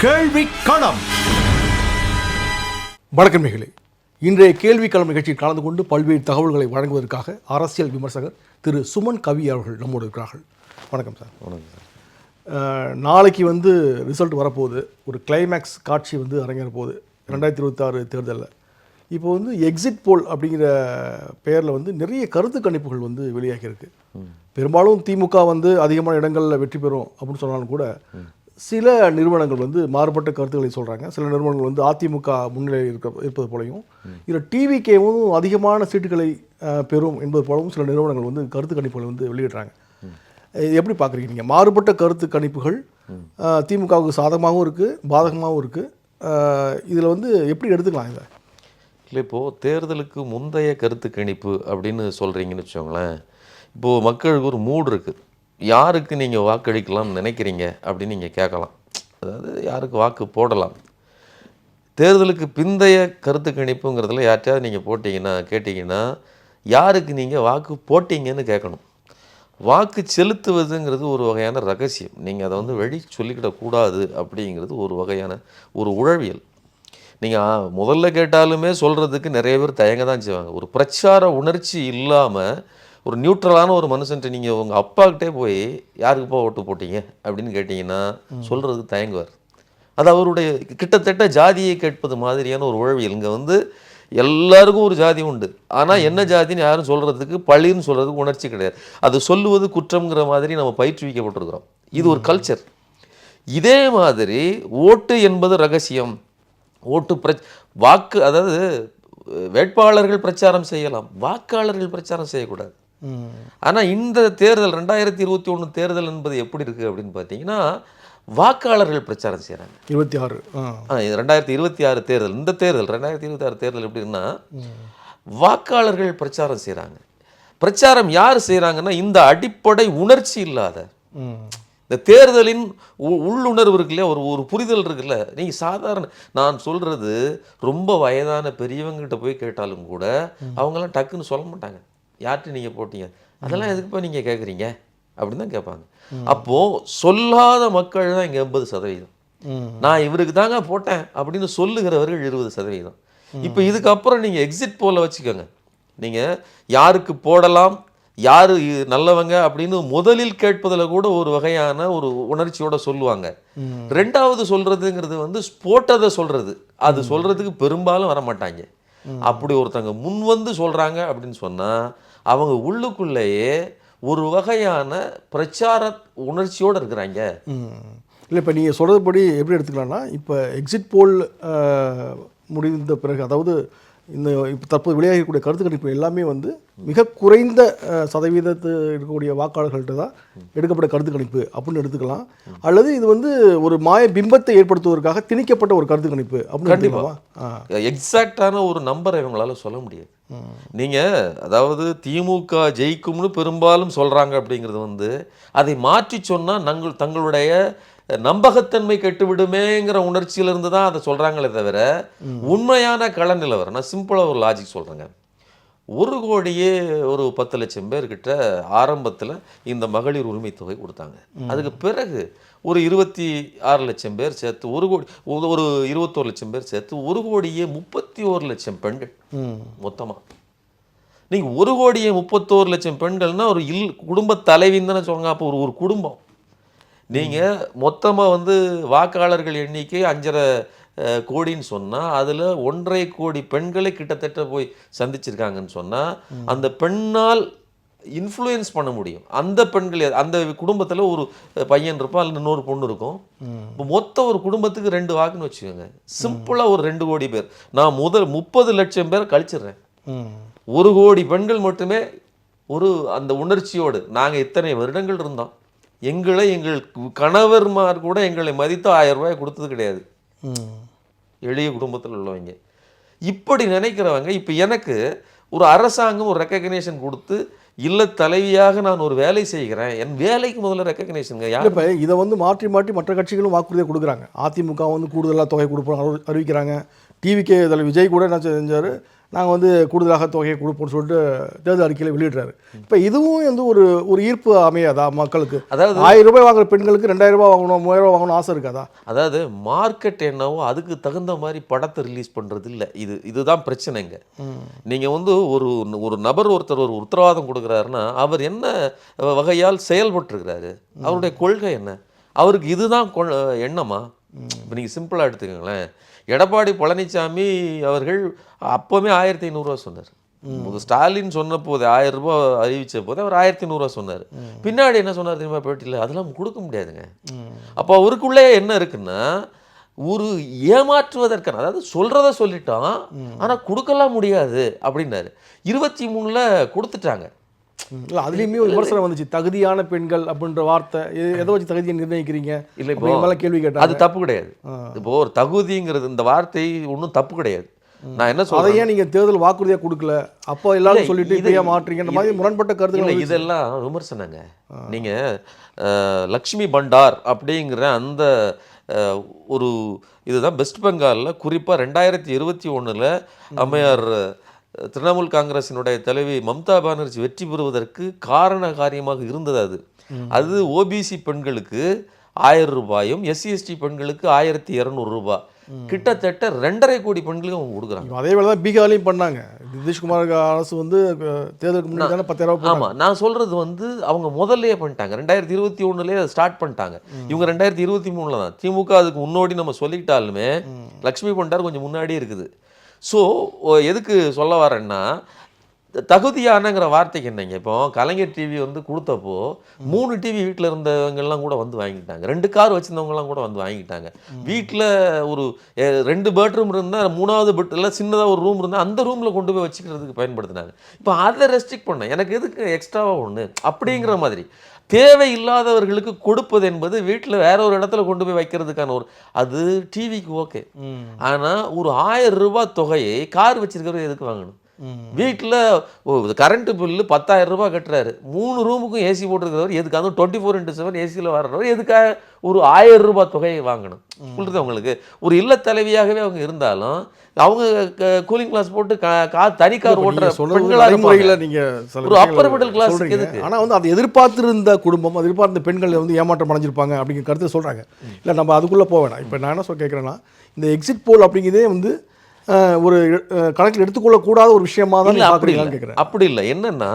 கேள்வி களம். வணக்கம் நேயர்களே, இன்றைய கேள்வி களம் நிகழ்ச்சியில் கலந்து கொண்டு பல்வேறு தகவல்களை வழங்குவதற்காக அரசியல் விமர்சகர் திரு சுமன் கவி அவர்கள் நம்மோடு இருக்கிறார்கள். வணக்கம் சார். வணக்கம் சார். நாளைக்கு ரிசல்ட் வரப்போகுது. ஒரு கிளைமேக்ஸ் காட்சி அரங்கேற போகுது 2026 தேர்தலில். இப்போ எக்ஸிட் போல் அப்படிங்கிற பெயரில் நிறைய கருத்து கணிப்புகள் வெளியாகியிருக்கு. பெரும்பாலும் திமுக அதிகமான இடங்களில் வெற்றி பெறும் அப்படின்னு சொன்னாலும் கூட சில நிறுவனங்கள் மாறுபட்ட கருத்துக்களை சொல்கிறாங்க. சில நிறுவனங்கள் அதிமுக முன்னிலை இருப்பது போலையும், இதில் டிவிகேவும் அதிகமான சீட்டுகளை பெறும் என்பது போலவும் சில நிறுவனங்கள் கருத்து கணிப்புகளை வெளியிடுறாங்க. எப்படி பார்க்குறீங்க நீங்கள்? மாறுபட்ட கருத்து கணிப்புகள் திமுகவுக்கு சாதகமாகவும் இருக்குது, பாதகமாகவும் இருக்குது. இதில் எப்படி எடுத்துக்கலாம் இதை? இல்லை, இப்போது தேர்தலுக்கு முந்தைய கருத்து கணிப்பு அப்படின்னு சொல்கிறீங்கன்னு வச்சுக்கோங்களேன். இப்போது மக்களுக்கு ஒரு மூடு இருக்குது. யாருக்கு நீங்கள் வாக்களிக்கலாம்னு நினைக்கிறீங்க அப்படின்னு நீங்கள் கேட்கலாம். அதாவது யாருக்கு வாக்கு போடலாம். தேர்தலுக்கு பிந்தைய கருத்து கணிப்புங்கிறதுல யார்ட்டையாவது நீங்கள் கேட்டிங்கன்னா யாருக்கு நீங்கள் வாக்கு போட்டீங்கன்னு கேட்கணும். வாக்கு செலுத்துவதுங்கிறது ஒரு வகையான ரகசியம். நீங்கள் அதை வெளி சொல்லிக்கிடக்கூடாது அப்படிங்கிறது ஒரு வகையான ஒரு உளவியல். நீங்கள் முதல்ல கேட்டாலுமே சொல்கிறதுக்கு நிறைய பேர் தயங்க தான் செய்வாங்க. ஒரு பிரச்சார உணர்ச்சி இல்லாமல் ஒரு நியூட்ரலான ஒரு மனுஷன்ட்டு நீங்கள் உங்கள் அப்பாக்கிட்டே போய் யாருக்குப்பா ஓட்டு போட்டீங்க அப்படின்னு கேட்டிங்கன்னா சொல்கிறதுக்கு தயங்குவார். அது அவருடைய கிட்டத்தட்ட ஜாதியை கேட்பது மாதிரியான ஒரு உளவியல். இங்கே எல்லாருக்கும் ஒரு ஜாதி உண்டு, ஆனால் என்ன ஜாதின்னு யாரும் சொல்கிறதுக்கு, பழின்னு சொல்கிறதுக்கு உணர்ச்சி கிடையாது. அது சொல்லுவது குற்றம்ங்கிற மாதிரி நம்ம பயிற்றுவிக்கப்பட்டிருக்கிறோம். இது ஒரு கல்ச்சர். இதே மாதிரி ஓட்டு என்பது ரகசியம். வாக்கு, அதாவது வேட்பாளர்கள் பிரச்சாரம் செய்யலாம், வாக்காளர்கள் பிரச்சாரம் செய்யக்கூடாது. ஆனால் இந்த தேர்தல் 2021 தேர்தல் என்பது எப்படி இருக்குது அப்படின்னு பார்த்தீங்கன்னா, வாக்காளர்கள் பிரச்சாரம் செய்கிறாங்க. 2026 தேர்தல், இந்த தேர்தல் 2026 தேர்தல் எப்படின்னா வாக்காளர்கள் பிரச்சாரம் செய்கிறாங்க. பிரச்சாரம் யார் செய்கிறாங்கன்னா, இந்த அடிப்படை உணர்ச்சி இல்லாத, இந்த தேர்தலின் உள்ளுணர்வு இருக்குல்ல, ஒரு புரிதல் இருக்குல்ல. நீங்கள் சாதாரண, நான் சொல்கிறது ரொம்ப வயதான பெரியவங்ககிட்ட போய் கேட்டாலும் கூட அவங்கெல்லாம் டக்குன்னு சொல்ல மாட்டாங்க யார்கிட்ட நீங்கள் போட்டீங்க, அதெல்லாம் எதுக்குப்பா நீங்கள் கேட்குறீங்க அப்படின்னு தான் கேட்பாங்க. அப்போது சொல்லாத மக்கள் தான் இங்கே 80%. நான் இவருக்கு தாங்க போட்டேன் அப்படின்னு சொல்லுகிறவர்கள் 20%. இப்போ இதுக்கப்புறம் நீங்கள் எக்ஸிட் போல வச்சுக்கோங்க. நீங்கள் யாருக்கு போடலாம், யார் நல்லவங்க அப்படின்னு முதலில் கேட்பதில் கூட ஒரு வகையான ஒரு உணர்ச்சியோடு சொல்லுவாங்க. ரெண்டாவது சொல்கிறதுங்கிறது போட்டதை சொல்கிறது, அது சொல்கிறதுக்கு பெரும்பாலும் வரமாட்டாங்க. அப்படி ஒருத்தங்க முன் சொல்கிறாங்க அப்படின்னு சொன்னால் அவங்க உள்ளுக்குள்ளேயே ஒரு வகையான பிரச்சார உணர்ச்சியோடு இருக்கிறாங்க. இல்லை, இப்போ நீங்கள் சொல்கிறதுபடி எப்படி எடுத்துக்கலாம்னா, இப்போ எக்ஸிட் போல் முடிந்த பிறகு, அதாவது இப்போ தற்போது வெளியாகக்கூடிய கருத்து கணிப்பு எல்லாமே மிக குறைந்த சதவீதத்து இருக்கக்கூடிய வாக்காளர்கள்ட்ட தான் எடுக்கப்பட்ட கருத்து கணிப்பு அப்படின்னு எடுத்துக்கலாம். அல்லது இது ஒரு மாய பிம்பத்தை ஏற்படுத்துவதற்காக திணிக்கப்பட்ட ஒரு கருத்து கணிப்பு அப்படின்னு. கண்டிப்பாக எக்ஸாக்டான ஒரு நம்பரை இவங்களால சொல்ல முடியாது. நீங்கள் அதாவது திமுக ஜெயிக்கும்னு பெரும்பாலும் சொல்கிறாங்க அப்படிங்கிறது அதை மாற்றி சொன்னால் தங்களுடைய நம்பகத்தன்மை கெட்டுவிடுமேங்கிற உணர்ச்சியிலிருந்து தான் அதை சொல்கிறாங்களே தவிர உண்மையான கள நிலவரம். நான் சிம்பிளாக ஒரு லாஜிக் சொல்கிறேங்க. 1,10,00,000 பேர்கிட்ட ஆரம்பத்தில் இந்த மகளிர் உரிமை தொகை கொடுத்தாங்க. அதுக்கு பிறகு ஒரு 26,00,000 பேர் சேர்த்து ஒரு 21,00,000 பேர் சேர்த்து 1,31,00,000 பெண்கள் மொத்தமாக. நீங்கள் 1,31,00,000 பெண்கள்னால் ஒரு குடும்ப தலைவின்னு தானே சொல்லுங்க. அப்போ ஒரு குடும்பம். நீங்கள் மொத்தமாக வாக்காளர்கள் எண்ணிக்கை 5.5 கோடின்னு சொன்னால் அதில் 1.5 கோடி பெண்களை கிட்டத்தட்ட போய் சந்திச்சிருக்காங்கன்னு சொன்னால் அந்த பெண்ணால் இன்ஃப்ளூயன்ஸ் பண்ண முடியும். அந்த பெண்கள், அந்த குடும்பத்தில் ஒரு பையன் இருப்பான், அல்லது இன்னொரு பொண்ணு இருக்கும். இப்போ மொத்தம் ஒரு குடும்பத்துக்கு 2 வாக்குன்னு வச்சுக்கோங்க. சிம்பிளாக ஒரு 2 கோடி பேர். நான் 30 லட்சம் பேர் கழிச்சிடுறேன். 1 கோடி பெண்கள் மட்டுமே அந்த உணர்ச்சியோடு நாங்கள் இத்தனை வருடங்கள் இருந்தோம், எங்கள் கணவர்மார் கூட எங்களை மதித்து 1000 ரூபாய் கொடுத்தது கிடையாது, எளிய குடும்பத்தில் உள்ளவங்க. இப்படி நினைக்கிறவங்க இப்போ எனக்கு ஒரு அரசாங்கம் ஒரு ரெக்கக்னேஷன் கொடுத்து இல்லை தலைவியாக நான் ஒரு வேலை செய்கிறேன், என் வேலைக்கு முதல்ல ரெக்கக்னேஷனுங்க. இப்போ இதை மாற்றி மாற்றி மற்ற கட்சிகளும் வாக்குறுதியை கொடுக்குறாங்க. அதிமுக கூடுதலாக தொகை கொடுப்பாங்க அறிவிக்கிறாங்க. டிவிகே தலைவர் விஜய் கூட என்ன செஞ்சார், நாங்கள் வந்து கூடுதலாக தொகையை கொடுப்போம்னு சொல்லிட்டு தேர்தல் அறிக்கையில் வெளியிடுறாரு. இப்போ இதுவும் வந்து ஒரு ஒரு ஈர்ப்பு அமையாதா மக்களுக்கு? அதாவது 1000 ரூபாய் வாங்குற பெண்களுக்கு 2000 ரூபாய் வாங்கணும், 3000 ரூபாய் வாங்கணும் ஆசை இருக்காதா? அதாவது மார்க்கெட் என்னவோ அதுக்கு தகுந்த மாதிரி படத்தை ரிலீஸ் பண்ணுறது இல்லை. இதுதான் பிரச்சனைங்க. நீங்கள் வந்து ஒரு ஒரு நபர் ஒருத்தர் ஒரு உத்தரவாதம் கொடுக்குறாருன்னா அவர் என்ன வகையால் செயல்பட்டுருக்கிறாரு, அவருடைய கொள்கை என்ன, அவருக்கு இதுதான் எண்ணமா? இப்போ நீங்கள் சிம்பிளாக எடுத்துக்கோங்களேன். எடப்பாடி பழனிசாமி அவர்கள் அப்போவுமே 1500 சொன்னார். ஸ்டாலின் சொன்ன போது 1000 ரூபாய் அறிவித்த போது அவர் 1500 சொன்னார். பின்னாடி என்ன சொன்னார் தெரியுமா பேட்டியில்? அதெல்லாம் கொடுக்க முடியாதுங்க. அப்போ அவருக்குள்ளே என்ன இருக்குன்னா, ஒரு ஏமாற்றுவதற்கான, அதாவது சொல்கிறத சொல்லிட்டோம் ஆனால் கொடுக்கலாம் முடியாது அப்படின்னாரு. 23ல் கொடுத்துட்டாங்க. இல்லை, அதுலேயுமே ஒரு விமர்சனம் வந்துச்சு, தகுதியான பெண்கள் அப்படின்ற வார்த்தை. எதை வச்சு தகுதியை நிர்ணயிக்கிறீங்க? இல்லை, இப்போ மேலே கேள்வி கேட்டாங்க. அது தப்பு கிடையாது. இப்போ ஒரு தகுதிங்கிறது இந்த வார்த்தை ஒன்றும் தப்பு கிடையாது. நான் என்ன சொல்றேன், அதை ஏன் நீங்கள் தேர்தல் வாக்குறுதியாக கொடுக்கல, அப்போ எல்லாரும் சொல்லிட்டு இதையே மாற்றீங்கன்ற மாதிரி முரண்பட்ட கருத்துக்கள். இதெல்லாம் விமர்சனங்க. நீங்கள் லக்ஷ்மி பண்டார் அப்படிங்கிற அந்த ஒரு இதுதான் வெஸ்ட் பெங்காலில் குறிப்பாக 2021 அம்மையார் திரிணாமுல் காங்கிரசினுடைய தலைவி மம்தா பானர்ஜி வெற்றி பெறுவதற்கு காரண காரியமாக இருந்தது. அது ஓபிசி பெண்களுக்கு 1000 ரூபாயும் எஸ்சி/எஸ்டி பெண்களுக்கு 1200 ரூபாய், கிட்டத்தட்ட 2.5 கோடி பெண்களுக்கு அவங்க கொடுக்குறாங்க. அதே வேலை தான் பீகார்லையும் பண்ணாங்க. நிதிஷ்குமார் அரசு வந்து தேர்தலுக்கு முன்னாடி தானே 10,000 ரூபாய். ஆமாம், நான் சொல்கிறது வந்து அவங்க முதல்லையே பண்ணிட்டாங்க. 2021 ஸ்டார்ட் பண்ணிட்டாங்க. இவங்க 2023 தான். திமுக அதுக்கு முன்னோடி நம்ம சொல்லிக்கிட்டாலுமே லக்ஷ்மி பண்டார் கொஞ்சம் முன்னாடியே இருக்குது. ஸோ எதுக்கு சொல்ல வரேன்னா, தகுதியானங்கிற வார்த்தைக்கு என்னங்க, இப்போ கலைஞர் டிவி வந்து கொடுத்தப்போ 3 டிவி வீட்டில் இருந்தவங்கெல்லாம் கூட வந்து வாங்கிட்டாங்க. 2 கார் வச்சுருந்தவங்கலாம் கூட வந்து வாங்கிட்டாங்க. வீட்டில் ஒரு 2 பெட்ரூம் இருந்தால் 3வது பெட்டில் சின்னதாக ஒரு ரூம் இருந்தால் அந்த ரூமில் கொண்டு போய் வச்சுக்கிறதுக்கு பயன்படுத்தினாங்க. இப்போ அதை ரெஸ்ட்ரிக்ட் பண்ண எனக்கு எதுக்கு எக்ஸ்ட்ராவாக ஒன்று அப்படிங்கிற மாதிரி தேவையில்லாதவர்களுக்கு கொடுப்பது என்பது வீட்டில் வேற ஒரு இடத்துல கொண்டு போய் வைக்கிறதுக்கான ஒரு அது டிவிக்கு ஓகே. ஆனால் ஒரு 1000 ரூபாய் தொகையை கார் வச்சிருக்கிறவர் எதுக்கு வாங்கணும்? வீட்டில் கரண்ட் பில்லு 10,000 ரூபாய் கட்டுறாரு, 3 ரூமுக்கும் ஏசி போட்டிருக்கிறவர் எதுக்கு? அதுவும் 24/7 ஏசியில் வர்றவர் எதுக்காக ஒரு 1000 ரூபாய் தொகையை வாங்கணும்? சொல்கிறது அவங்களுக்கு ஒரு இல்ல தலைவியாகவே அவங்க இருந்தாலும் அவங்க கூலிங் கிளாஸ் போட்டு தனி கார் ஓட்டுற பெண்களாக நீங்கள் ஒரு அப்பர் மிடில் கிளாஸ் எதுக்கு? ஆனால் வந்து அதை எதிர்பார்த்திருந்த குடும்பம், எதிர்பார்த்த பெண்கள் வந்து ஏமாற்றம் அடைஞ்சிருப்பாங்க அப்படிங்கிற கருத்தை சொல்கிறாங்க. இல்லை, நம்ம அதுக்குள்ளே போக வேணாம். இப்போ நான் என்ன கேட்குறேன்னா, இந்த எக்ஸிட் போல் அப்படிங்கிறதே வந்து ஒரு கணக்கில் எடுத்துக்கொள்ளக்கூடாத ஒரு விஷயமா தான் பார்க்குறீங்களான்னு கேட்குறேன். அப்படி இல்லை. என்னென்னா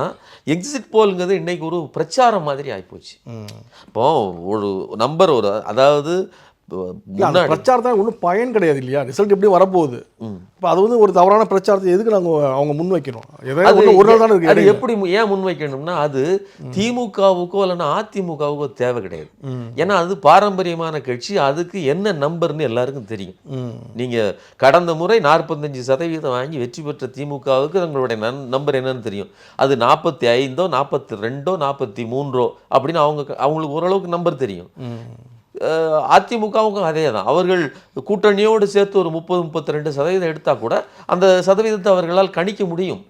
எக்ஸிட் போலுங்கிறது இன்றைக்கி ஒரு பிரச்சாரம் மாதிரி ஆகிப்போச்சு. இப்போ ஒரு நம்பர் ஒரு அதாவது பிரச்சாரத்தான் ஒன்றும் பயன் கிடையாது இல்லையா? ரிசல்ட் எப்படி வரப்போகுது? இப்போ அது வந்து ஒரு தவறான பிரச்சாரத்தை எதுக்கு நாங்கள் அவங்க முன் வைக்கணும்? ஒரு நாள் தானே இருக்கு. அது எப்படி ஏன் முன் வைக்கணும்னா, அது திமுகவுக்கோ இல்லைன்னா அதிமுகவுக்கோ தேவை கிடையாது. ஏன்னா அது பாரம்பரியமான கட்சி, அதுக்கு என்ன நம்பர்னு எல்லாருக்கும் தெரியும். நீங்கள் கடந்த முறை 45% வாங்கி வெற்றி பெற்ற திமுகவுக்கு தங்களுடைய நம்பர் என்னன்னு தெரியும். அது 45ஓ 42ஓ 43ஓ அப்படின்னு அவங்களுக்கு ஓரளவுக்கு நம்பர் தெரியும். அதிமுகவுக்கும் அதே தான். அவர்கள் கூட்டணியோடு சேர்த்து ஒரு 30-32% எடுத்தால் கூட அந்த சதவீதத்தை அவர்களால் கணிக்க முடியும்.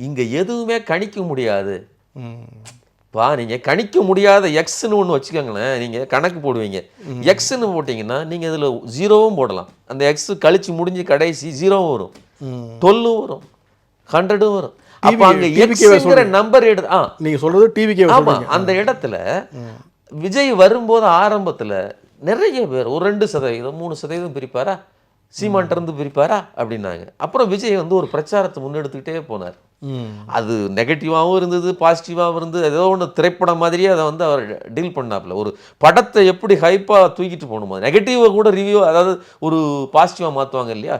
இங்கே எதுவுமே கணிக்க முடியாது. நீங்கள் கணிக்க முடியாத எக்ஸ்ன்னு ஒன்று வச்சுக்கோங்களேன். நீங்கள் கணக்கு போடுவீங்க, எக்ஸ்ன்னு போட்டிங்கன்னா நீங்கள் இதில் 0வும் போடலாம். அந்த எக்ஸ் கழிச்சு முடிஞ்சு கடைசி 0வும் வரும், 12ம் வரும், 100ம் வரும். அப்போ அங்கே எக்ஸ்ங்கிற நம்பர் நீங்கள் சொல்கிறது டிவிக்கே. ஆமாம், அந்த இடத்துல விஜய் வரும்போது ஆரம்பத்தில் நிறைய பேர் ஒரு 2%, 3% பிரிப்பாரா, சீமான்ட்டிருந்து பிரிப்பாரா அப்படின்னாங்க. அப்புறம் விஜய் வந்து ஒரு பிரச்சாரத்தை முன்னெடுத்துக்கிட்டே போனார். அது நெகட்டிவாகவும் இருந்தது, பாசிட்டிவாகவும் இருந்தது. ஏதோ ஒன்று திரைப்படம் மாதிரியே அதை வந்து அவர் டீல் பண்ணாப்புல. ஒரு படத்தை எப்படி ஹைப்பாக தூக்கிட்டு போகணுமோ, நெகட்டிவை கூட ரிவ்யூ, அதாவது ஒரு பாசிட்டிவாக மாற்றுவாங்க இல்லையா,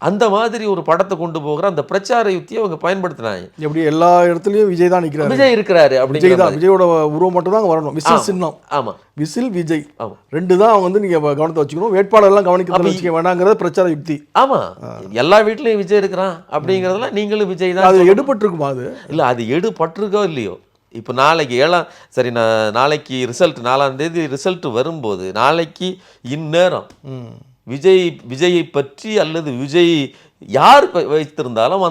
அந்த மாதிரி ஒரு படத்தை கொண்டு போகிற அந்த பிரச்சார யுக்தியை அவங்க பயன்படுத்தினாங்க. எப்படி எல்லா இடத்துலையும் விஜய் தான் நிற்கிறாரு, விஜய் இருக்கிறாரு அப்படிங்கிறதா, விஜயோட உருவம் மட்டும் தான் வரணும். விசில் சின்னம். ஆமாம், விசில் விஜய். ஆமாம், 2 தான் அவங்க வந்து நீங்கள் கவனத்தை வச்சுக்கணும். வேட்பாளர்லாம் கவனிக்க வச்சுக்க வேணாங்கிறத பிரச்சார யுக்தி. ஆமாம், எல்லா வீட்லையும் விஜய் இருக்கிறான் அப்படிங்கிறதெல்லாம் நீங்களும் விஜய் தான். அது எடுபட்டிருக்குமா? அது இல்லை, அது எடுபட்டிருக்கோ இல்லையோ. இப்போ நாளைக்கு 7 சரி, நாளைக்கு ரிசல்ட் 4ஆம் தேதி ரிசல்ட் வரும்போது நாளைக்கு இந்நேரம் விஜயை பற்றி அல்லது விஜய் யார் வைத்திருந்தாலும்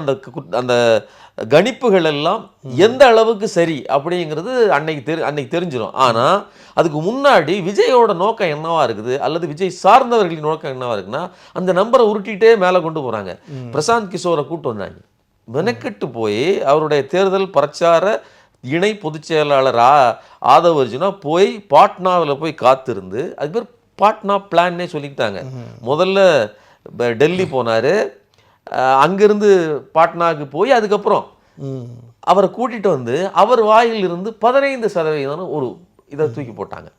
அந்த கணிப்புகள் எல்லாம் எந்த அளவுக்கு சரி அப்படிங்கிறது அன்னைக்கு தெரிஞ்சிடும். ஆனால் அதுக்கு முன்னாடி விஜயோட நோக்கம் என்னவா இருக்குது, அல்லது விஜய் சார்ந்தவர்களின் நோக்கம் என்னவா இருக்குன்னா, அந்த நம்பரை உருட்டிகிட்டே மேலே கொண்டு போகிறாங்க. பிரசாந்த் கிஷோரை கூட்டு வந்தாங்க, மெனக்கெட்டு போய் அவருடைய தேர்தல் பிரச்சார இணை பொதுச் செயலாளர் ஆதவ் அர்ஜுனா போய் பாட்னாவில் போய் காத்திருந்து, அது பேர் பாட்னா பிளான்னே சொல்லிக்கிட்டாங்க. முதல்ல டெல்லி போனார், அங்கிருந்து பாட்னாவுக்கு போய் அதுக்கப்புறம் அவரை கூட்டிட்டு வந்து அவர் வாயில் இருந்து 15% ஒரு இதை தூக்கி போட்டாங்க.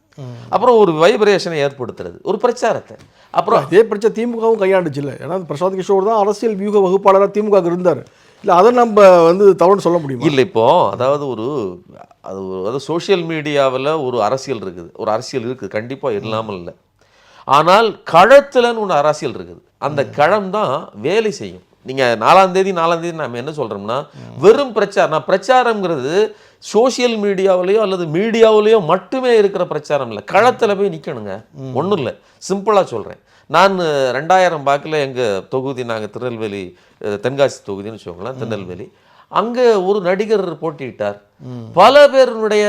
அப்புறம் ஒரு வைப்ரேஷனை ஏற்படுத்துறது, ஒரு பிரச்சாரத்தை. அப்புறம் அதே பிரச்சனை திமுகவும் கையாண்டுச்சு இல்லை. ஏன்னா பிரசாந்த் கிஷோர் தான் அரசியல் வியூக வகுப்பாளராக திமுக இருந்தார். இல்லை அதை நம்ம தவறுன்னு சொல்ல முடியும் இல்லை. இப்போ அதாவது அது சோஷியல் மீடியாவில் ஒரு அரசியல் இருக்குது, கண்டிப்பாக இல்லாமல் இல்லை. ஆனால் களத்துலன்னு ஒன்று அரசியல் இருக்குது. அந்த களம் தான் வேலை செய்யும். நீங்கள் 4ஆம் தேதி நம்ம என்ன சொல்கிறோம்னா, வெறும் பிரச்சாரம்ங்கிறது சோஷியல் மீடியாவிலையோ அல்லது மீடியாவிலையோ மட்டுமே இருக்கிற பிரச்சாரம் இல்லை. களத்தில் போய் நிற்கணுங்க. ஒன்றும் இல்லை, சிம்பிளாக சொல்கிறேன். நான் 2000 வாக்கில் எங்கள் தொகுதி, நாங்கள் திருநெல்வேலி தென்காசி தொகுதின்னு வச்சுக்கோங்களேன், திருநெல்வேலி. அங்கே ஒரு நடிகர் போட்டியிட்டார். பல பேருடைய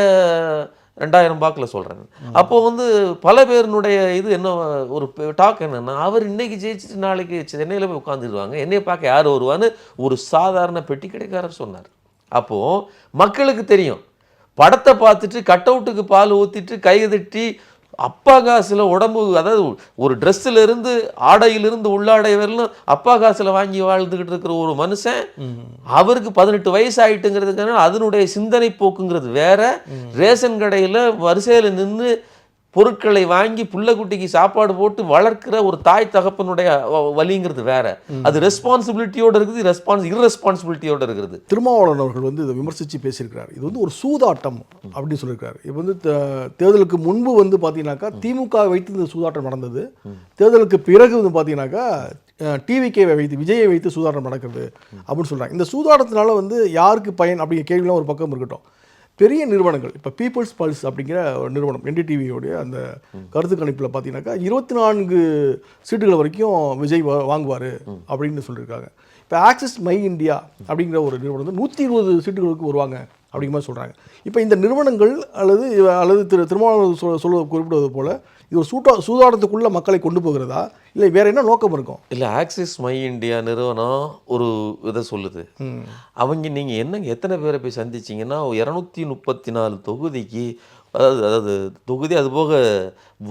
2000 வாக்கில் சொல்கிறேன். அப்போது பல பேருனுடைய இது என்ன, ஒரு டாக் என்னென்னா, அவர் இன்னைக்கு ஜெயிச்சுட்டு நாளைக்கு சென்னையில் போய் உட்காந்துருவாங்க, என்னையை பார்க்க யார் வருவான்னு ஒரு சாதாரண பெட்டி கடைக்காரர் சொன்னார். அப்போது மக்களுக்கு தெரியும், படத்தை பார்த்துட்டு கட் அவுட்டுக்கு பால் ஊற்றிட்டு கைதட்டி அப்பா காசில் உடம்பு, அதாவது ஒரு ட்ரெஸ்ஸிலிருந்து ஆடையிலிருந்து உள்ளாடை வரலும் அப்பா காசில் வாங்கி வாழ்ந்துக்கிட்டு இருக்கிற ஒரு மனுஷன், அவருக்கு 18 வயசு ஆகிட்டுங்கிறதுக்கான அதனுடைய சிந்தனை போக்குங்கிறது வேற. ரேஷன் கடையில் வரிசையில் நின்று பொருட்களை வாங்கி புள்ளக்குட்டிக்கு சாப்பாடு போட்டு வளர்க்கிற ஒரு தாய் தகப்பனுடைய வலிங்கிறது வேற. அது ரெஸ்பான்சிபிலிட்டியோடு இருக்குது, இர்ரெஸ்பான்சிபிலிட்டியோடு இருக்கிறது. திருமாவளவன் அவர்கள் இதை விமர்சித்து பேசியிருக்கிறார். இது ஒரு சூதாட்டம் அப்படின்னு சொல்லியிருக்காரு. இப்போ தேர்தலுக்கு முன்பு பார்த்தீங்கன்னாக்கா திமுக வைத்து இந்த சூதாட்டம் நடந்தது. தேர்தலுக்கு பிறகு பார்த்தீங்கன்னாக்கா டிவிகேவை வைத்து, விஜயை வைத்து சூதாட்டம் நடக்கிறது அப்படின்னு சொல்கிறாங்க. இந்த சூதாட்டத்தினால யாருக்கு பயன் அப்படிங்கிற கேள்விலாம் ஒரு பக்கம் இருக்கட்டும். பெரிய நிறுவனங்கள், இப்போ பீப்புள்ஸ் பல்ஸ் அப்படிங்கிற ஒரு நிறுவனம், என்டிடிவியோடைய அந்த கருத்து கணிப்பில் பார்த்தீங்கன்னாக்கா 24 சீட்டுகள் வரைக்கும் விஜய் வாங்குவார் அப்படின்னு சொல்லியிருக்காங்க. இப்போ ஆக்சிஸ் மை இந்தியா அப்படிங்கிற ஒரு நிறுவனம் 120 சீட்டுகளுக்கு வருவாங்க அப்படிங்கிற மாதிரி சொல்கிறாங்க. இப்போ இந்த நிறுவனங்கள் அல்லது திருமாவளவன் குறிப்பிடுவது போல் இது ஒரு சூதாட்டத்துக்குள்ளே மக்களை கொண்டு போகிறதா, இல்லை வேற என்ன நோக்கம் இருக்கும்? இல்லை, ஆக்சிஸ் மை இந்தியா நிறுவனம் ஒரு இதை சொல்லுது. அவங்க நீங்கள் எத்தனை பேரை போய் சந்திச்சிங்கன்னா 234 தொகுதிக்கு, அதாவது தொகுதி, அதுபோக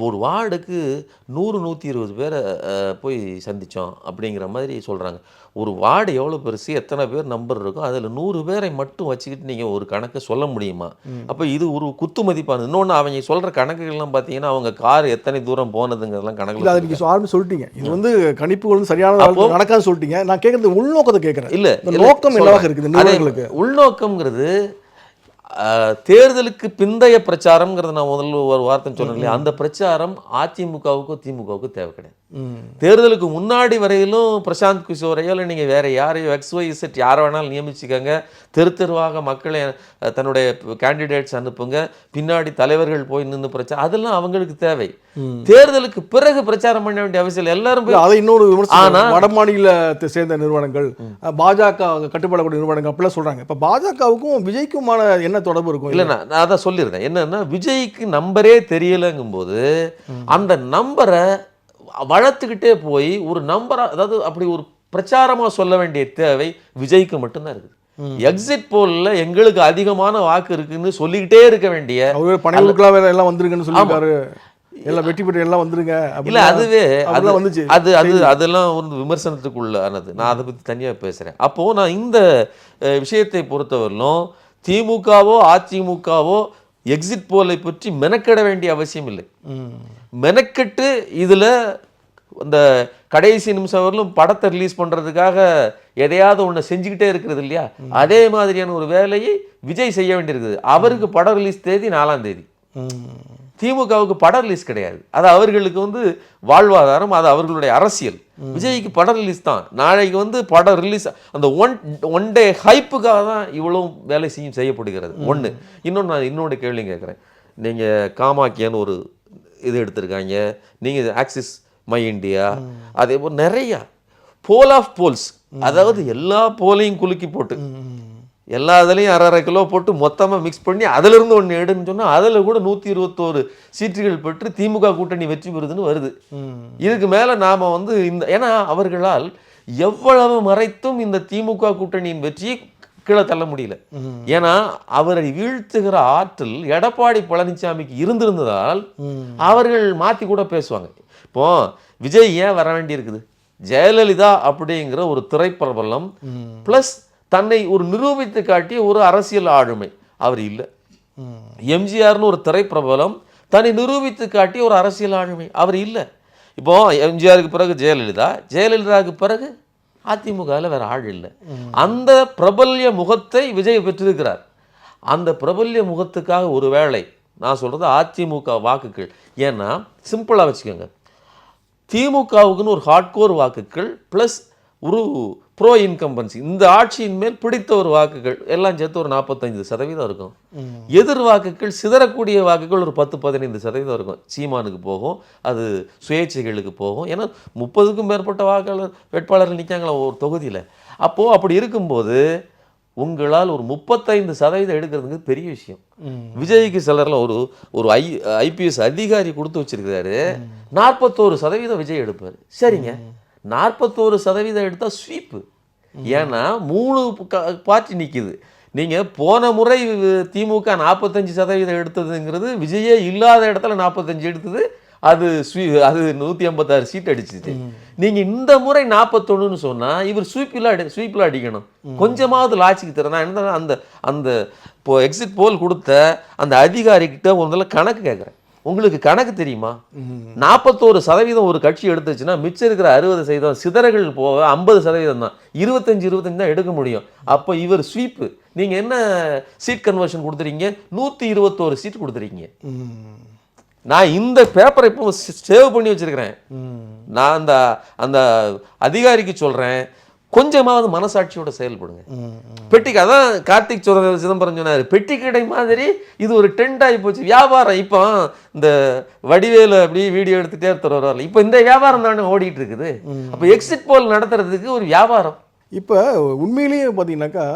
ஒரு வார்டுக்கு 100-120 பேரை போய் சந்தித்தோம் அப்படிங்கிற மாதிரி சொல்கிறாங்க. ஒரு வார்டு எவ்வளோ பெருசு, எத்தனை பேர் நம்பர் இருக்கும், அதில் 100 பேரை மட்டும் வச்சுக்கிட்டு நீங்கள் ஒரு கணக்கை சொல்ல முடியுமா? அப்போ இது ஒரு குத்து மதிப்பானது. இன்னொன்று, அவங்க சொல்கிற கணக்குகள்லாம் பார்த்தீங்கன்னா அவங்க கார் எத்தனை தூரம் போனதுங்கிறதெல்லாம் கணக்கில் அதை நீங்கள் ஆரம்பி சொல்லிட்டீங்க. இது கணிப்பு சரியான நடக்காது சொல்லிட்டீங்க. நான் கேட்குறது உள்நோக்கத்தை கேட்குறேன். இல்லை, நோக்கம் என்னவாக இருக்குது? உள்நோக்கம்ங்கிறது தேர்தலுக்கு பிந்தைய பிரச்சாரம்ங்கிறது நான் முதல்ல ஒரு வார்த்தை சொன்னேன் இல்லையா, அந்த பிரச்சாரம் அதிமுகவுக்கோ திமுகவுக்கோ தேவை கிடையாது. தேர்தலுக்கு முன்னாடி வரையிலும் பிரசாந்த் கிஷோரையோ இல்லை நீங்கள் வேற யாரையோ XYZ யாரை வேணாலும் நியமிச்சுக்கோங்க, தெருவாக மக்களை தன்னுடைய கேண்டிடேட்ஸ் அனுப்புங்க, பின்னாடி தலைவர்கள் போய் நின்று பிரச்சாரம், அதெல்லாம் அவங்களுக்கு தேவை. தேர்தலுக்கு பிறகு பிரச்சாரம் பண்ண வேண்டிய அவசியம் இல்லை. எல்லாரும் போய் அதை இன்னொரு விமர்சனம், வட மாநிலத்தை சேர்ந்த நிறுவனங்கள், பாஜக கட்டுப்படக்கூடிய நிறுவனங்கள் அப்படிலாம் சொல்றாங்க. இப்போ பாஜகவுக்கும் விஜய்க்குமான என்ன தொடர்பு இருக்கும்? இல்லை, நான் அதான் சொல்லியிருந்தேன். என்னன்னா, விஜய்க்கு நம்பரே தெரியலைங்கும் போது அந்த நம்பரை வளர்த்துக்கிட்டே போய் ஒரு நம்பரா, அதாவது அப்படி ஒரு பிரச்சாரமா சொல்ல வேண்டிய தேவை விஜய்க்கு மட்டும்தான் இருக்குது. எக்ஸிட் போல்ல எங்களுக்கு அதிகமான வாக்கு இருக்குன்னு சொல்லிக்கிட்டே இருக்க வேண்டிய, எல்லாம் வந்திருக்குன்னு சொல்லியிருக்காரு, எல்லாம் வெற்றி பெற்று எல்லாம் வந்துருங்க. இல்ல, அதுவே வந்துச்சு, அதெல்லாம் ஒரு விமர்சனத்துக்குள்ளானது. நான் அதை பத்தி தனியா பேசுறேன். அப்போ நான் இந்த விஷயத்தை பொறுத்தவரையிலும் திமுகவோ அதிமுகவோ எக்ஸிட் போலை பற்றி மெனக்கெட வேண்டிய அவசியம் இல்லை. மெனக்கெட்டு இதில் இந்த கடைசி நிமிஷம் வரலும் படத்தை ரிலீஸ் பண்ணுறதுக்காக எதையாவது ஒன்று செஞ்சுக்கிட்டே இருக்கிறது இல்லையா, அதே மாதிரியான ஒரு வேலையை விஜய் செய்ய வேண்டியிருக்குது. அவருக்கு படம் ரிலீஸ் தேதி 4ஆம் தேதி, திமுகவுக்கு படம் ரிலீஸ் கிடையாது. அது அவர்களுக்கு வாழ்வாதாரம், அது அவர்களுடைய அரசியல். விஜய்க்கு படம் ரிலீஸ் தான். நாளைக்கு படம் ரிலீஸ், அந்த ஒன் டே ஹைப்புக்காக தான் இவ்வளோ வேலை செய்யப்படுகிறது. ஒன்று. இன்னொன்று, நான் இன்னொரு கேள்வி கேட்குறேன். நீங்கள் காமாக்கியான்னு ஒரு இது எடுத்திருக்காங்க, நீங்கள் ஆக்சிஸ் மை இந்தியா, அதே போல் நிறையா போல் ஆஃப் போல்ஸ் அதாவது எல்லா போலையும் குலுக்கி போட்டு எல்லா இதுலையும் அரை கிலோ போட்டு மொத்தமாக மிக்ஸ் பண்ணி அதிலிருந்து ஒன்று எடுன்னு சொன்னால் அதில் கூட 121 சீட்டுகள் பெற்று திமுக கூட்டணி வெற்றி பெறுதுன்னு வருது. இதுக்கு மேலே நாம் வந்து இந்த ஏன்னா அவர்களால் எவ்வளவு மறைத்தும் இந்த திமுக கூட்டணியின் வெற்றியை கீழே தள்ள முடியல. ஏன்னா அவரை வீழ்த்துகிற ஆற்றல் எடப்பாடி பழனிசாமிக்கு இருந்திருந்ததால் அவர்கள் மாற்றி கூட பேசுவாங்க. இப்போ விஜய் ஏன் வர வேண்டி இருக்குது? ஜெயலலிதா அப்படிங்கிற ஒரு திரைப்பிரபலம் ப்ளஸ் தன்னை ஒரு நிரூபித்து காட்டிய ஒரு அரசியல் ஆளுமை அவர் இல்லை. எம்ஜிஆர்னு ஒரு திரைப்பிரபலம் தன்னை நிரூபித்து காட்டிய ஒரு அரசியல் ஆளுமை அவர் இல்லை. இப்போ எம்ஜிஆருக்கு பிறகு ஜெயலலிதாவுக்கு பிறகு அதிமுகவில் வேற ஆள் இல்லை. அந்த பிரபல்ய முகத்தை விஜய் பெற்றிருக்கிறார். அந்த பிரபல்ய முகத்துக்காக ஒருவேளை நான் சொல்றது அதிமுக வாக்குகள், ஏன்னா சிம்பிளாக வச்சுக்கோங்க, திமுகவுக்குன்னு ஒரு ஹார்ட்கோர் வாக்குகள் ப்ளஸ் ஒரு ப்ரோ இன்கம்பன்சி, இந்த ஆட்சியின் மேல் பிடித்த ஒரு வாக்குகள் எல்லாம் சேர்த்து ஒரு 45% இருக்கும். எதிர் வாக்குகள் சிதறக்கூடிய வாக்குகள் ஒரு 10-15% இருக்கும். சீமானுக்கு போகும், அது சுயேட்சைகளுக்கு போகும். ஏன்னா 30க்கும் மேற்பட்ட வேட்பாளர்கள் நிற்காங்களா ஒரு தொகுதியில். அப்போது அப்படி இருக்கும்போது உங்களால் ஒரு 35% எடுக்கிறதுக்கு பெரிய விஷயம். விஜய்க்கு சிலரில் ஒரு ஐபிஎஸ் அதிகாரி கொடுத்து வச்சிருக்கிறாரு, 41% விஜய் எடுப்பார். சரிங்க, 41% எடுத்தால் ஸ்வீப்பு. ஏன்னா 3 பார்ட்டி நிற்கிது. நீங்கள் போன முறை திமுக 45% எடுத்ததுங்கிறது விஜயே இல்லாத இடத்துல 45 எடுத்தது, அது 156 சீட் அடிச்சிச்சு. நீங்கள் இந்த முறை 41ன்னு சொன்னால் இவர் ஸ்வீப்பில் அடிக்கணும். கொஞ்சமாவது லாட்சிக்கு தரேன். என்ன அந்த இப்போ எக்ஸிட் போல் கொடுத்த அந்த அதிகாரிக்கிட்ட ஒரு கணக்கு கேட்குறேன். உங்களுக்கு கணக்கு தெரியுமா? 41% ஒரு கட்சி எடுத்துச்சுன்னா மிச்சம் இருக்கிற 60% சிதறகள் போக 50% தான், 25 தான் எடுக்க முடியும். அப்போ இவர் ஸ்வீப்பு. நீங்கள் என்ன சீட் கன்வர்ஷன் கொடுத்துறீங்க? 121 சீட் கொடுத்துறீங்க. நான் இந்த பேப்பரை இப்போ சேவ் பண்ணி வச்சிருக்கிறேன். நான் அந்த அதிகாரிக்கு சொல்கிறேன், கொஞ்சமாவது மனசாட்சியோட செயல்படுங்க. பெட்டிக்கு அதான் கார்த்திக் சிதம்பரம் சொன்னார், பெட்டி கடை மாதிரி இது ஒரு டென்ட் ஆகி போச்சு வியாபாரம். இப்போ இந்த வடிவேலு அப்படி வீடியோ எடுத்துகிட்டே வரல, இப்போ இந்த வியாபாரம் தானே ஓடிட்டு இருக்குது. அப்போ எக்ஸிட் போல் நடத்துறதுக்கு ஒரு வியாபாரம். இப்போ உண்மையிலேயே பார்த்தீங்கன்னாக்கா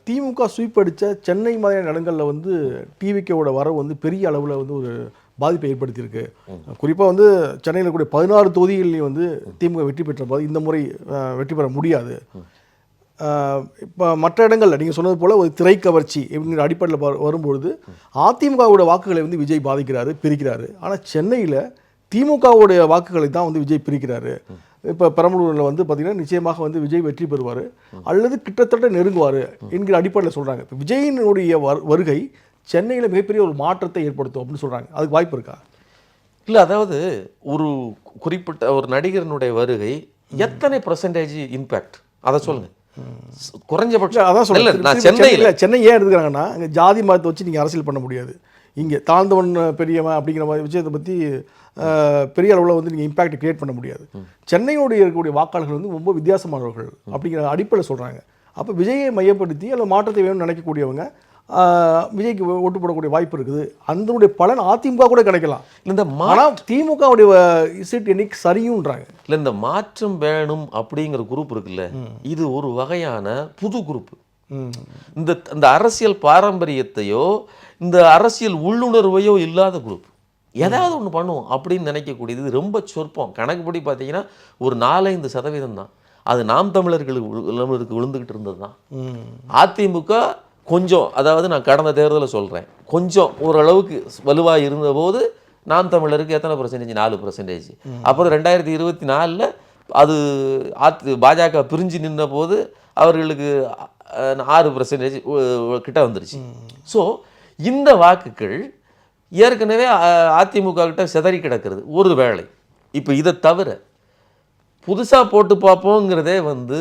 திமுக ஸ்வீப் அடித்த சென்னை மாதிரியான இடங்களில் வந்து டிவிக்கோட வரவு வந்து பெரிய அளவில் வந்து ஒரு பாதிப்பை ஏற்படுத்தியிருக்கு. குறிப்பாக வந்து சென்னையில் கூடிய 16 தொகுதிகள்லையும் வந்து திமுக வெற்றி பெற்ற போது இந்த முறை வெற்றி பெற முடியாது. இப்போ மற்ற இடங்களில் நீங்கள் சொன்னது போல் ஒரு திரைக்கவர்ச்சி அப்படிங்கிற அடிப்படையில் வரும்பொழுது அதிமுகவோட வாக்குகளை வந்து விஜய் பாதிக்கிறாரு, பிரிக்கிறாரு. ஆனால் சென்னையில் திமுகவுடைய வாக்குகளை தான் வந்து விஜய் பிரிக்கிறாரு. இப்போ பெரம்பலூரில் வந்து பார்த்திங்கன்னா நிச்சயமாக வந்து விஜய் வெற்றி பெறுவார் அல்லது கிட்டத்தட்ட நெருங்குவார் என்கிற அடிப்படையில் சொல்கிறாங்க. இப்போ விஜயினுடைய வருகை சென்னையில் மிகப்பெரிய ஒரு மாற்றத்தை ஏற்படுத்தும் அப்படின்னு சொல்கிறாங்க. அதுக்கு வாய்ப்பு இருக்கா? இல்லை, அதாவது ஒரு குறிப்பிட்ட ஒரு நடிகரனுடைய வருகை எத்தனை % இம்பேக்ட் அதை சொல்லுங்கள். குறைஞ்சபட்சம் அதான் சொல்லுங்கள். சென்னை ஏன் எடுத்துக்கிறாங்கன்னா அங்கே ஜாதி மதத்தை வச்சு நீங்கள் அரசியல் பண்ண முடியாது. இங்கே தாழ்ந்தவன் பெரியவன் அப்படிங்கிற மாதிரி விஷயத்தை பற்றி பெரிய அளவில் வந்து நீங்கள் இம்பேக்ட் கிரியேட் பண்ண முடியாது. சென்னையோடைய இருக்கக்கூடிய வாக்காளர்கள் வந்து ரொம்ப வித்தியாசமானவர்கள் அப்படிங்கிற அடிப்படையில் சொல்கிறாங்க. அப்போ விஜயை மையப்படுத்தி அல்லது மாற்றத்தை வேணும்னு நினைக்கக்கூடியவங்க விஜய்க்கு ஓட்டு போடக்கூடிய வாய்ப்பு இருக்குது. அதனுடைய பலன் அதிமுக கூட கிடைக்கலாம். இந்த திமுகவுடைய சீட் எண்ணிக்கை சரியும்ன்றாங்க. இல்லை, இந்த மாற்றம் வேணும் அப்படிங்கிற குரூப் இருக்குல்ல, இது ஒரு வகையான புது குரூப். இந்த அரசியல் பாரம்பரியத்தையோ இந்த அரசியல் உள்ளுணர்வையோ இல்லாத குரூப். ஏதாவது ஒன்று பண்ணுவோம் அப்படின்னு நினைக்கக்கூடியது ரொம்ப சொற்பம். கணக்குப்படி பார்த்தீங்கன்னா ஒரு 4-5% தான். அது நாம் தமிழர்களுக்கு விழுந்துக்கிட்டு இருந்தது தான். அதிமுக கொஞ்சம், அதாவது நான் கடந்த தேர்தலில் சொல்கிறேன், கொஞ்சம் ஓரளவுக்கு வலுவாக இருந்தபோது நாம் தமிழருக்கு எத்தனை %? 4%. அப்புறம் 2024 அது பாஜக பிரிஞ்சு நின்ற போது அவர்களுக்கு 6% கிட்ட வந்துருச்சு. ஸோ இந்த வாக்குகள் ஏற்கனவே அதிமுக கிட்ட சிதறி கிடக்கிறது ஒரு வேளை. இப்போ இதை தவிர புதுசாக போட்டு பார்ப்போங்கிறதே வந்து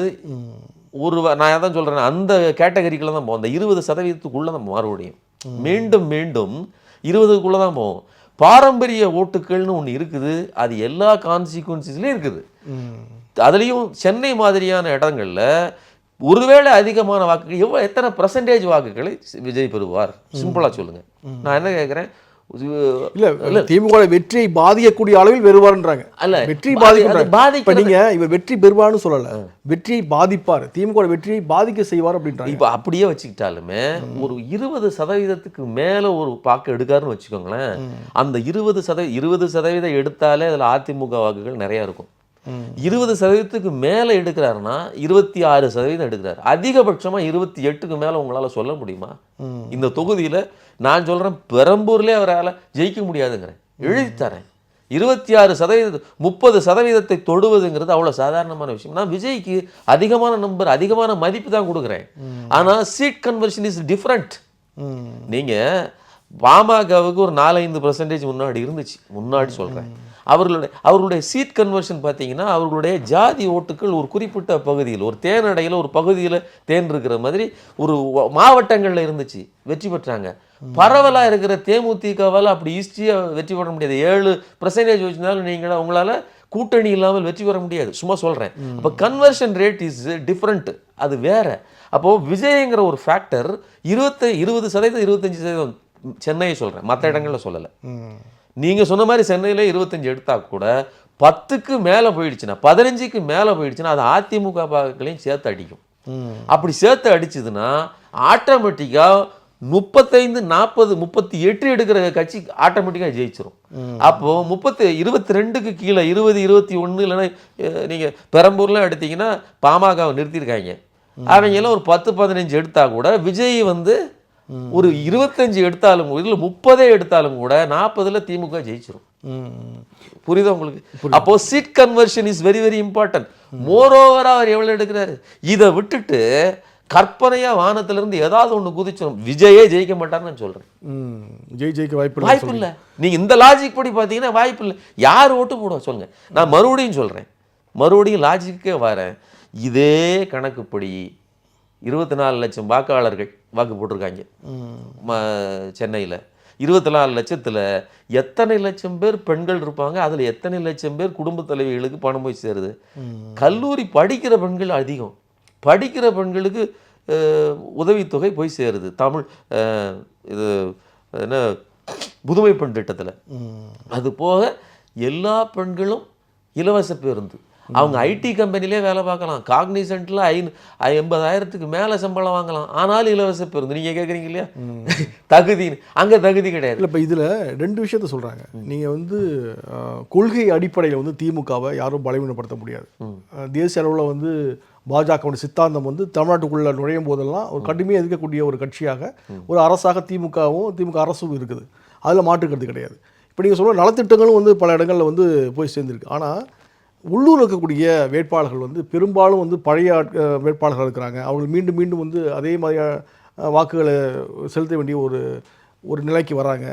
நான் அதான் சொல்கிறேன், அந்த கேட்டகரிக்குள்ளே தான் போவோம். அந்த 20% தான் மறுபடியும் மீண்டும் 20க்குள்ளே தான் போவோம். பாரம்பரிய ஓட்டுக்கள்னு ஒன்று இருக்குது, அது எல்லா கான்சிக்வன்சிஸ்லையும் இருக்குது. அதுலேயும் சென்னை மாதிரியான இடங்களில் ஒருவேளை அதிகமான வாக்குகள் எத்தனை % வாக்குகளை விஜய் பெறுவார்? சிம்பிளாக சொல்லுங்கள். நான் என்ன கேட்குறேன், இல்ல திமுக வெற்றியை பாதிக்கக்கூடிய அளவில் பெறுவார்ன்றாங்க. அல்ல, வெற்றி அது பாதிக்கும். பாதிக்கிறது. இப்ப நீங்க இவர் வெற்றி பெறுவார்னு சொல்லல, வெற்றியை பாதிப்பார், திமுக வெற்றியை பாதிக்க செய்வார் அப்படின்றாங்க. இப்போ அப்படியே வச்சுக்கிட்டாலுமே ஒரு 20% மேல ஒரு வாக்கு எடுக்காருன்னு வச்சுக்கோங்களேன். அந்த 20% எடுத்தாலே அதுல அதிமுக வாக்குகள் நிறைய இருக்கும். 20% மேல எடுக்கிறாருன்னா 26% எடுக்கிறாரு. அதிகபட்சமா 28க்கு மேல உங்களால சொல்ல முடியுமா? இந்த தொகுதியில நான் சொல்றேன், பெரம்பூர்லயே அவரால் ஜெயிக்க முடியாதுங்கிறேன், எழுதி தரேன். 26%, 30% தொடுவதுங்கிறது அவ்வளவு சாதாரணமான விஷயம். நான் விஜய்க்கு அதிகமான மதிப்பு தான் கொடுக்குறேன். ஆனா சீட் கன்வர்ஷன் இஸ் டிஃப்ரெண்ட். நீங்க பாமகவுக்கு ஒரு 4-5% முன்னாடி இருந்துச்சு, முன்னாடி சொல்றேன். அவர்களுடைய சீட் கன்வர்ஷன் பார்த்தீங்கன்னா, அவர்களுடைய ஜாதி ஓட்டுகள் ஒரு குறிப்பிட்ட பகுதியில், ஒரு தேனடையில் ஒரு பகுதியில் தேன் இருக்கிற மாதிரி ஒரு மாவட்டங்களில் இருந்துச்சு, வெற்றி பெற்றாங்க. பரவலாக இருக்கிற தேமுதிகவால் அப்படி ஈஸியாக வெற்றி பெற முடியாது. 7% வச்சுருந்தாலும் உங்களால் கூட்டணி இல்லாமல் வெற்றி பெற முடியாது, சும்மா சொல்கிறேன். அப்போ கன்வர்ஷன் ரேட் இஸ் டிஃப்ரெண்ட், அது வேற. அப்போது விஜய்ங்கிற ஒரு ஃபேக்டர் 20%, 25% சென்னையை சொல்கிறேன், மற்ற இடங்களில் சொல்லலை. நீங்கள் சொன்ன மாதிரி சென்னையில் 25 எடுத்தால் கூட 10க்கு மேலே போயிடுச்சுன்னா, 15க்கு மேலே போயிடுச்சுன்னா அது அதிமுக வாக்குகளையும் சேர்த்து அடிக்கும். அப்படி சேர்த்து அடிச்சதுன்னா ஆட்டோமேட்டிக்காக 35, 40, 38 எடுக்கிற கட்சி ஆட்டோமேட்டிக்காக ஜெயிச்சிரும். அப்போது 22க்கு கீழே 20, 21, இல்லைன்னா நீங்கள் பெரம்பூர்லாம் எடுத்தீங்கன்னா பாமகவை நிறுத்தியிருக்காங்க. அவங்கெல்லாம் ஒரு 10, 15 எடுத்தால் கூட விஜய் ஒரு 25 எடுத்தாலும் இல்லை 30 எடுத்தாலும் கூட 40ல் திமுக ஜெயிச்சிரும். புரியுதா உங்களுக்கு? அப்போ seat conversion is very very important. Moreover அவர் எவ்வளவு எடுக்கிறாரு, இதை விட்டுட்டு கற்பனையா வானத்திலிருந்து ஏதாவது ஒண்ணு குதிச்சிடும். விஜயே ஜெயிக்க மாட்டார்னு நான் சொல்றேன். ஜெயிக்க வாய்ப்பு இல்லை. நீங்க இந்த லாஜிக் படி பார்த்தீங்கன்னா வாய்ப்பு இல்லை. யார் ஓட்டு போடுவா சொல்லுங்க? நான் மறுபடியும் சொல்றேன், மறுபடியும் லாஜிக்கே வரேன். இதே கணக்குப்படி 24 லட்சம் வாக்காளர்கள் வாக்கு போட்டிருக்காங்க சென்னையில். 24 லட்சத்தில் எத்தனை லட்சம் பேர் பெண்கள் இருப்பாங்க, அதில் எத்தனை லட்சம் பேர் குடும்ப தலைவிகளுக்கு பணம் போய் சேருது? கல்லூரி படிக்கிற பெண்கள் அதிகம், படிக்கிற பெண்களுக்கு உதவித்தொகை போய் சேருது. தமிழ் இது என்ன புதுமை பெண் திட்டத்தில். அது போக எல்லா பெண்களும் இலவச பேருந்து, அவங்க ஐடி கம்பெனிலே வேலை பார்க்கலாம், காக்னிசென்ட்டில் 80,000க்கு மேலே சம்பளம் வாங்கலாம், ஆனாலும் இலவச பேருந்து. நீங்கள் கேட்குறீங்க இல்லையா தகுதி, அங்கே தகுதி கிடையாது. இல்லை, இப்போ இதில் 2 விஷயத்த சொல்கிறாங்க. நீங்கள் கொள்கை அடிப்படையில் திமுகவை யாரும் பலவீனப்படுத்த முடியாது. தேசிய அளவில் பாஜகவுடைய சித்தாந்தம் தமிழ்நாட்டுக்குள்ளே நுழையும் போதெல்லாம் ஒரு கடுமையாக எதிர்க்கக்கூடிய ஒரு கட்சியாக, ஒரு அரசாக திமுக அரசும் இருக்குது. அதில் மாற்றுக்கிறது கிடையாது. இப்போ நீங்கள் சொல்கிற நலத்திட்டங்களும் பல இடங்களில் போய் சேர்ந்துருக்கு. ஆனால் உள்ளூர் இருக்கக்கூடிய வேட்பாளர்கள் பெரும்பாலும் பழைய வேட்பாளர்கள் இருக்கிறாங்க. அவங்க மீண்டும் மீண்டும் அதே மாதிரியான வாக்குகளை செலுத்த வேண்டிய ஒரு நிலைக்கு வராங்க.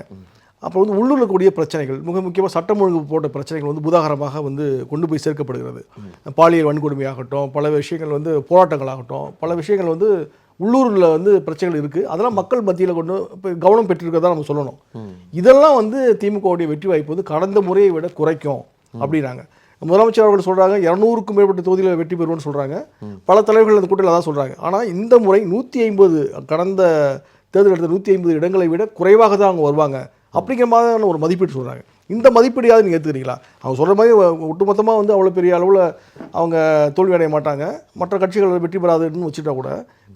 அப்போ உள்ளூர் இருக்கக்கூடிய பிரச்சனைகள், மிக முக்கியமாக சட்டம் ஒழுங்கு போட்ட பிரச்சனைகள் பூதாகரமாக கொண்டு போய் சேர்க்கப்படுகிறது. பாலியல் வன்கொடுமையாகட்டும், பல விஷயங்கள் போராட்டங்களாகட்டும், பல விஷயங்கள் உள்ளூரில் பிரச்சனைகள் இருக்குது. அதெல்லாம் மக்கள் மத்தியில் கொண்டு இப்போ கவனம் பெற்றிருக்கிறதா நம்ம சொல்லணும். இதெல்லாம் திமுகவுடைய வெற்றி வாய்ப்பு கடந்த முறையை விட குறைக்கும் அப்படின்னாங்க. முதலமைச்சர் அவர்கள் சொல்கிறாங்க 200க்கும் மேற்பட்ட தொகுதியில் வெற்றி பெறுவோம்னு சொல்கிறாங்க. பல தலைவர்கள் அந்த கூட்டத்தில் அதான் சொல்கிறாங்க. ஆனால் இந்த முறை 150, கடந்த தேர்தல் எடுத்த 150 இடங்களை விட குறைவாக தான் அவங்க வருவாங்க அப்படிங்கிற மாதிரியான ஒரு மதிப்பீடு சொல்கிறாங்க. இந்த மதிப்பீடையாவது நீங்கள் ஏற்றுக்கிறீங்களா? அவங்க சொல்கிற மாதிரி ஒட்டுமொத்தமாக அவ்வளோ பெரிய அளவில் அவங்க தோல்வி அடைய மாட்டாங்க, மற்ற கட்சிகள் வெற்றி பெறாதுன்னு வச்சுட்டா கூட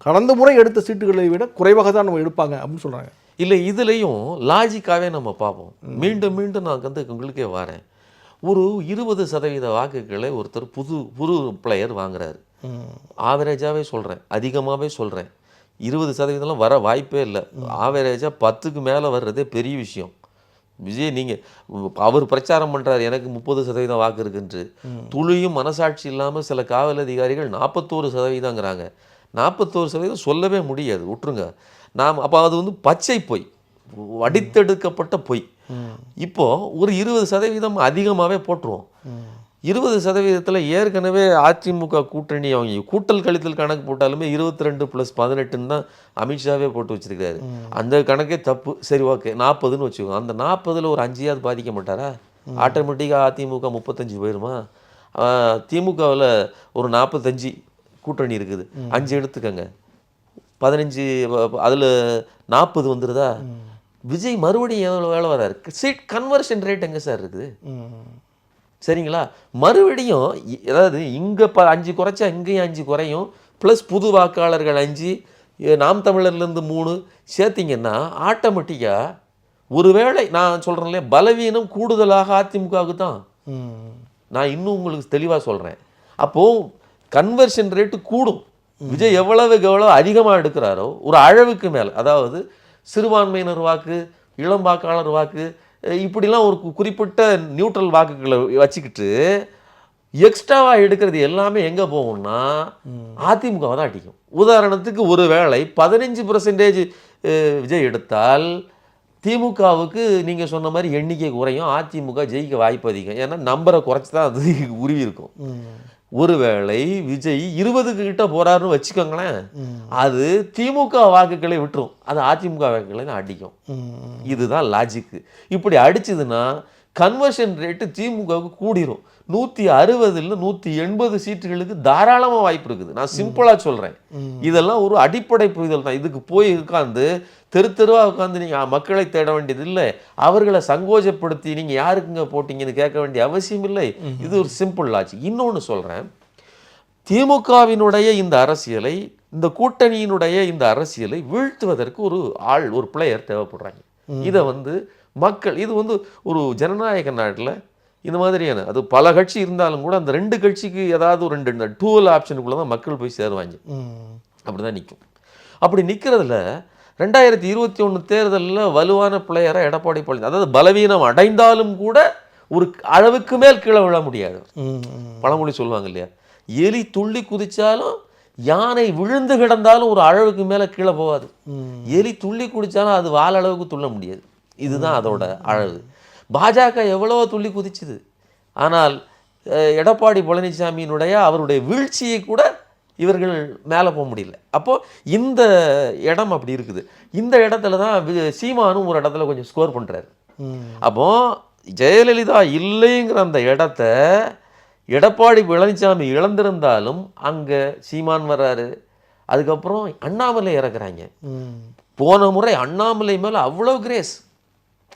கடந்த முறை எடுத்த சீட்டுகளை விட குறைவாக தான் நம்ம எடுப்பாங்க அப்படின்னு சொல்கிறாங்க. இல்லை, இதுலேயும் லாஜிக்காகவே நம்ம பார்ப்போம். மீண்டும் மீண்டும் நான் உங்களுக்கே வரேன். ஒரு 20% வாக்குகளை ஒருத்தர் புது பிளேயர் வாங்குறாரு. ஆவரேஜாகவே சொல்கிறேன், அதிகமாகவே சொல்கிறேன், 20%லாம் வர வாய்ப்பே இல்லை. ஆவரேஜாக 10க்கு மேலே வர்றதே பெரிய விஷயம். விஜய் நீங்கள் அவர் பிரச்சாரம் பண்ணுறாரு எனக்கு 30% வாக்கு இருக்குன்று. துளியும் மனசாட்சி இல்லாமல் சில காவல் அதிகாரிகள் 41%ங்கிறாங்க. 41% சொல்லவே முடியாது, விட்டுருங்க. அப்போ அது பச்சை பொய், வடித்தெடுக்கப்பட்ட பொய். இப்போ ஒரு 20% அதிகமாகவே போட்டுருவோம். 20%ல் ஏற்கனவே அதிமுக கூட்டணி அவங்க கூட்டல் கழித்தல் கணக்கு போட்டாலுமே 22+18 தான் அமித்ஷாவே போட்டு வச்சிருக்காரு. அந்த கணக்கே தப்பு. சரி, ஓகே, 40ன்னு வச்சுக்கோங்க. அந்த 40ல் ஒரு 5 பாதிக்க மாட்டாரா? ஆட்டோமேட்டிக்காக அதிமுக 35 போயிடுமா? திமுகவில் ஒரு 45 கூட்டணி இருக்குது, 5 எடுத்துக்கங்க, 15, அதில் 40 வந்துடுதா? விஜய் மறுபடியும் எவ்வளோ வேலை வராரு, சீட் கன்வர்ஷன் ரேட் எங்கே சார் இருக்குது? சரிங்களா? மறுபடியும் அதாவது இங்கே 5 குறைச்சா இங்கேயும் 5 குறையும், ப்ளஸ் புது வாக்காளர்கள் 5, நாம் தமிழர்லேருந்து 3 சேர்த்திங்கன்னா ஆட்டோமேட்டிக்காக ஒருவேளை நான் சொல்கிறேன் இல்லையா, பலவீனம் கூடுதலாக அதிமுகவுக்கு தான். நான் இன்னும் உங்களுக்கு தெளிவாக சொல்கிறேன். அப்போது கன்வர்ஷன் ரேட்டு கூடும். விஜய் எவ்வளவுக்கு எவ்வளோ அதிகமாக எடுக்கிறாரோ ஒரு அளவுக்கு மேலே, அதாவது சிறுபான்மையினர் வாக்கு, இளம் வாக்காளர் வாக்கு, இப்படிலாம் ஒரு குறிப்பிட்ட நியூட்ரல் வாக்குகளை வச்சுக்கிட்டு எக்ஸ்ட்ராவாக எடுக்கிறது எல்லாமே எங்கே போகும்னா அதிமுகவை தான் அடிக்கும். உதாரணத்துக்கு ஒரு வேளை 15% விஜய் எடுத்தால் திமுகவுக்கு நீங்கள் சொன்ன மாதிரி எண்ணிக்கை குறையும், அதிமுக ஜெயிக்க வாய்ப்பு அதிகம். ஏன்னா நம்பரை குறைச்சி தான் அது உருவி இருக்கும். ஒருவேளை விஜய் 20 கிட்ட போறாருன்னு வச்சுக்கோங்களேன், அது திமுக வாக்குகளை விட்டுரும், அது அதிமுக வாக்குகளை தான் அடிக்கும். இதுதான் லாஜிக்கு. இப்படி அடிச்சதுன்னா கன்வர்ஷன் ரேட்டு திமுகவுக்கு கூடிரும். 160 180 சீட்டுகளுக்கு தாராளமாக வாய்ப்பு இருக்குது. நான் சிம்பிளாக சொல்கிறேன். இதெல்லாம் ஒரு அடிப்படை புரிதல் தான். இதுக்கு போய் உட்காந்து தெருவாக உட்காந்து நீங்கள் மக்களை தேட வேண்டியது இல்லை, அவர்களை சங்கோஜப்படுத்தி நீங்கள் யாருக்குங்க போட்டிங்கன்னு கேட்க வேண்டிய அவசியம் இல்லை. இது ஒரு சிம்பிள் லாஜிக். இன்னொன்று சொல்கிறேன், திமுகவினுடைய இந்த அரசியலை, இந்த கூட்டணியினுடைய இந்த அரசியலை வீழ்த்துவதற்கு ஒரு பிளேயர் தேவைப்படுறாங்க. இதை மக்கள், இது ஒரு ஜனநாயக நாட்டில் இந்த மாதிரியான, அது பல கட்சி இருந்தாலும் கூட அந்த 2 கட்சிக்கு ஏதாவது ஒரு 2 டூவல் ஆப்ஷனுக்குள்ளே தான் மக்கள் போய் சேருவாங்க. அப்படி தான் நிற்கும். அப்படி நிற்கிறதுல 2021 தேர்தலில் வலுவான பிளேயராக எடப்பாடி பழனிசாமி, அதாவது பலவீனம் அடைந்தாலும் கூட ஒரு அளவுக்கு மேல் கீழே விழ முடியாது. பழமொழி சொல்லுவாங்க இல்லையா, எலி துள்ளி குதிச்சாலும் யானை விழுந்து கிடந்தாலும் ஒரு அளவுக்கு மேலே கீழே போகாது. எலி துள்ளி குடித்தாலும் அது வால் அளவுக்கு துள்ள முடியாது. இதுதான் அதோட அழகு. பாஜக எவ்வளவோ துள்ளி குதிச்சுது, ஆனால் எடப்பாடி பழனிசாமியினுடைய அவருடைய வீழ்ச்சியை கூட இவர்கள் மேலே போக முடியல. அப்போது இந்த இடம் அப்படி இருக்குது. இந்த இடத்துல தான் சீமானும் ஒரு இடத்துல கொஞ்சம் ஸ்கோர் பண்ணுறாரு. அப்போது ஜெயலலிதா இல்லைங்கிற அந்த இடத்த எடப்பாடி பழனிசாமி இழந்திருந்தாலும் அங்கே சீமான் வர்றாரு, அதுக்கப்புறம் அண்ணாமலை இறக்குறாங்க. போன முறை அண்ணாமலை மேலே அவ்வளோ கிரேஸ்,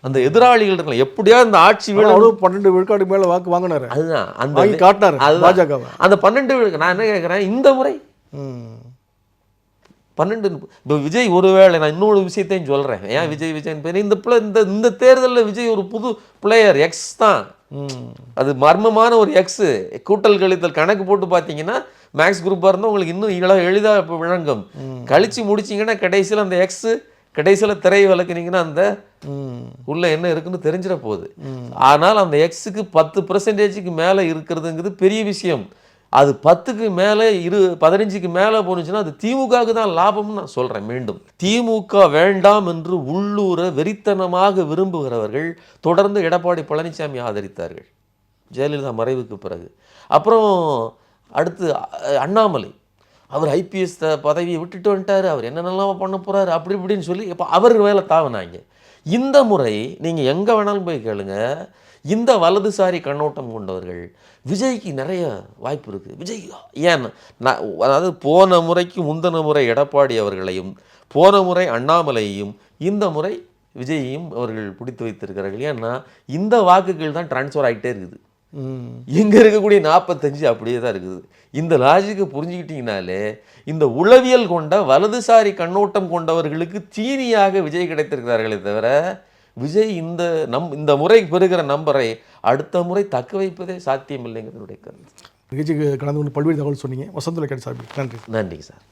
அந்த எதிராளிகள் இருக்கலாம், எப்படியாவது இந்த ஆட்சி வீடு 12 விழுக்காடு மேலே வாக்கு வாங்கினாரு. அதுதான் அந்த காட்டினார் பாஜக. அந்த 12 விழுக்காடு நான் என்ன கேட்குறேன், இந்த முறை 12. இப்போ விஜய் ஒருவேளை, நான் இன்னொரு விஷயத்தையும் சொல்கிறேன், ஏன் விஜய் பேர் இந்த தேர்தலில் விஜய் ஒரு புது பிளேயர், எக்ஸ் தான். அது மர்மமான ஒரு எக்ஸு. கூட்டல் கழித்தல் கணக்கு போட்டு பார்த்தீங்கன்னா மேக்ஸ் குரூப்பாக இருந்தால் உங்களுக்கு இன்னும் எளிதாக விளங்கும். கழிச்சு முடிச்சிங்கன்னா கடைசியில் அந்த எக்ஸு, கடைசியில் திரை விளக்குனீங்கன்னா அந்த உள்ள என்ன இருக்குன்னு தெரிஞ்சிட போகுது. ஆனால் அந்த எக்ஸுக்கு 10% மேலே இருக்கிறதுங்கிறது பெரிய விஷயம். அது 10க்கு மேலே 15க்கு மேலே போனுச்சுன்னா அது திமுகவுக்கு தான் லாபம்னு நான் சொல்கிறேன். மீண்டும் திமுக வேண்டாம் என்று உள்ளூர வெறித்தனமாக விரும்புகிறவர்கள் தொடர்ந்து எடப்பாடி பழனிசாமி ஆதரித்தார்கள் ஜெயலலிதா மறைவுக்கு பிறகு. அப்புறம் அடுத்து அண்ணாமலை, அவர் ஐபிஎஸ் பதவியை விட்டுட்டு வந்துட்டார், அவர் என்னென்னலாம் பண்ண போகிறாரு அப்படி இப்படின்னு சொல்லி இப்போ அவர் வேலை தாவினாங்க. இந்த முறை நீங்கள் எங்கே வேணாலும் போய் கேளுங்க, இந்த வலதுசாரி கண்ணோட்டம் கொண்டவர்கள் விஜய்க்கு நிறைய வாய்ப்பு இருக்குது. விஜய் ஏன் அதாவது போன முறைக்கு முந்தின முறை எடப்பாடி அவர்களையும், போன முறை அண்ணாமலையையும், இந்த முறை விஜயையும் அவர்கள் பிடித்து வைத்திருக்கிறார்கள். ஏன்னா இந்த வாக்குகள் தான் டிரான்ஸ்ஃபர் ஆகிட்டே இருக்குது. இங்கே இருக்கக்கூடிய 45 அப்படியே தான் இருக்குது. இந்த லாஜிக்கை புரிஞ்சுக்கிட்டீங்கனாலே இந்த உளவியல் கொண்ட வலதுசாரி கண்ணோட்டம் கொண்டவர்களுக்கு தீனியாக விஜய் கிடைத்திருக்கிறார்களே தவிர, விஜய் இந்த முறை பெறுகிற நம்பரை அடுத்த முறை தக்க வைப்பதே சாத்தியம் இல்லைங்கிறதுடைய கருத்து. நிகழ்ச்சிக்கு கலந்து கொண்டு பல்வேறு தகவல் சொன்னீங்க. வசந்த் தொலைக்காட்சி சார்பில் நன்றி. நன்றிங்க சார்.